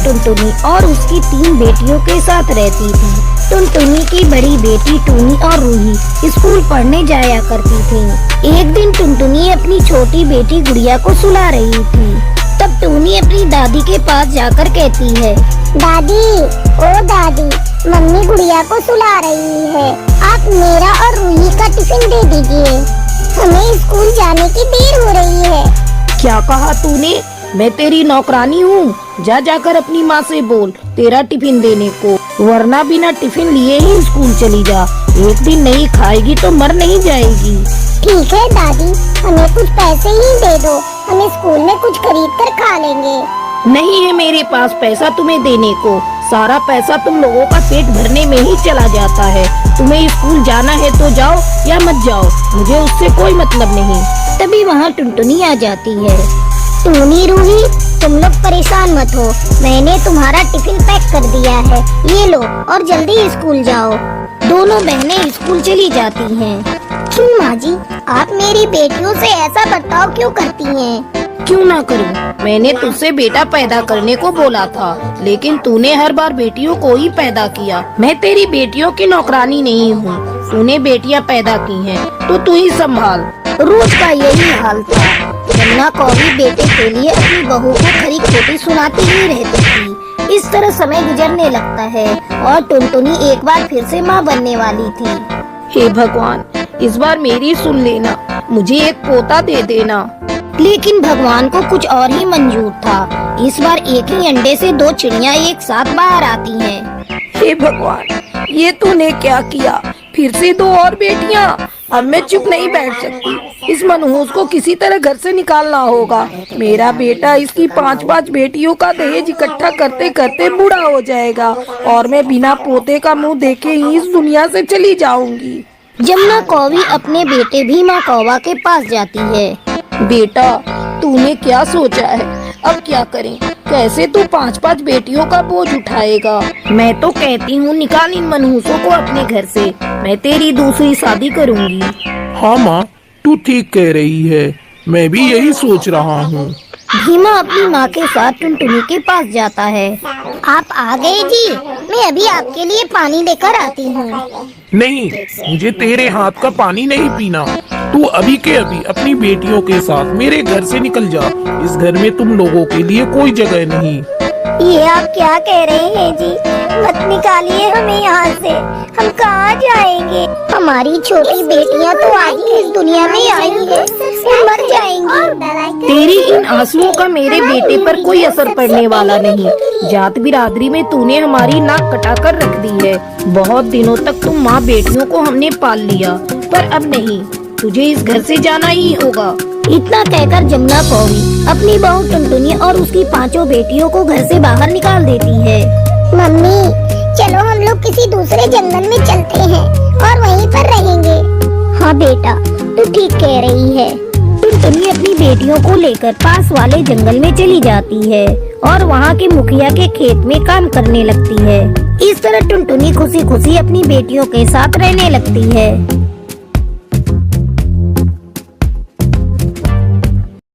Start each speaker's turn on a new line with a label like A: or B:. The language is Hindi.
A: टुनटुनी और उसकी 3 बेटियों के साथ रहती थी। टुनटुनी की बड़ी बेटी टूनी और रूही स्कूल पढ़ने जाया करती थी। एक दिन टुनटुनी अपनी छोटी बेटी गुड़िया को सुला रही थी। तब टूनी अपनी दादी के पास जाकर कहती है,
B: दादी, ओ दादी, मम्मी गुड़िया को सुला रही है। आप मेरा और रूही का टिफिन दे दीजिए, हमें स्कूल जाने की देर हो रही है।
A: क्या कहा तूने? मैं तेरी नौकरानी हूँ। जाकर अपनी माँ से बोल तेरा टिफिन देने को, वरना बिना टिफिन लिए ही स्कूल चली जा। एक दिन नहीं खाएगी तो मर नहीं जाएगी।
B: ठीक है दादी, हमें कुछ पैसे ही दे दो, हम स्कूल में कुछ खरीद कर खा लेंगे।
A: नहीं है मेरे पास पैसा तुम्हें देने को। सारा पैसा तुम लोगों का पेट भरने में ही चला जाता है। तुम्हें स्कूल जाना है तो जाओ या मत जाओ, मुझे उससे कोई मतलब नहीं। तभी वहाँ टुनटुनी आ जाती है।
B: टूनी, रूही, तुम लोग परेशान मत हो, मैंने तुम्हारा टिफिन पैक कर दिया है, ये लो और जल्दी स्कूल जाओ।
A: दोनों बहनें स्कूल चली जाती हैं।
B: क्यों माँ जी, आप मेरी बेटियों से ऐसा बर्ताव क्यों करती हैं?
A: क्यों ना करूं? मैंने तुझसे बेटा पैदा करने को बोला था, लेकिन तूने हर बार बेटियों को ही पैदा किया। मैं तेरी बेटियों की नौकरानी नहीं हूँ। तूने बेटियाँ पैदा की हैं, तो तू ही संभाल। रोज का यही हाल था। जमुना कौवी बेटे के लिए अपनी बहू को खरी खोटी सुनाती ही रहती थी। इस तरह समय गुजरने लगता है और टुनटुनी एक बार फिर से माँ बनने वाली थी। हे भगवान, इस बार मेरी सुन लेना, मुझे एक पोता दे देना। लेकिन भगवान को कुछ और ही मंजूर था। इस बार एक ही अंडे से 2 चिड़िया एक साथ बाहर आती हैं। हे भगवान, ये तूने क्या किया? फिर से 2 और बेटियां। अब मैं चुप नहीं बैठ सकती। इस मनहूस को किसी तरह घर से निकालना होगा। मेरा बेटा इसकी 5-5 बेटियों का दहेज इकट्ठा करते करते बूढ़ा हो जाएगा और मैं बिना पोते का मुंह देखे ही इस दुनिया से चली जाऊंगी। जमुना कौवी अपने बेटे भीमा कौवा के पास जाती है। बेटा, तूने क्या सोचा है? अब क्या करें? कैसे तू 5-5 बेटियों का बोझ उठाएगा? मैं तो कहती हूँ निकाल इन मनहूसों को अपने घर से। मैं तेरी दूसरी शादी करूँगी।
C: हाँ माँ, तू ठीक कह रही है, मैं भी यही सोच रहा हूँ।
A: भीमा अपनी माँ के साथ टुनटुनी के पास जाता है।
B: आप आ गए जी, मैं अभी आपके लिए पानी लेकर आती हूँ।
C: नहीं, मुझे तेरे हाथ का पानी नहीं पीना। तू अभी के अभी अपनी बेटियों के साथ मेरे घर से निकल जा। इस घर में तुम लोगों के लिए कोई जगह नहीं।
B: ये आप क्या कह रहे हैं जी? मत निकालिए हमें यहाँ से, हम कहाँ जाएंगे? हमारी छोटी बेटियाँ तो आज ही इस दुनिया में आई हैं, वो मर जाएंगी।
A: तेरी इन आंसुओं का मेरे बेटे पर कोई असर पड़ने वाला नहीं। जात बिरादरी में तूने हमारी नाक कटा कर रख दी है। बहुत दिनों तक तुम माँ बेटियों को हमने पाल लिया, पर अब नहीं, तुझे इस घर से जाना ही होगा। इतना कहकर जमुना कौवी अपनी बहू टुनटुनी और उसकी 5 बेटियों को घर से बाहर निकाल देती है।
B: मम्मी, चलो हम लोग किसी दूसरे जंगल में चलते हैं और वहीं पर रहेंगे।
A: हाँ बेटा, तू ठीक कह रही है। टुनटुनी अपनी बेटियों को लेकर पास वाले जंगल में चली जाती है और वहाँ के मुखिया के खेत में काम करने लगती है। इस तरह टुनटुनी खुशी खुशी अपनी बेटियों के साथ रहने लगती है।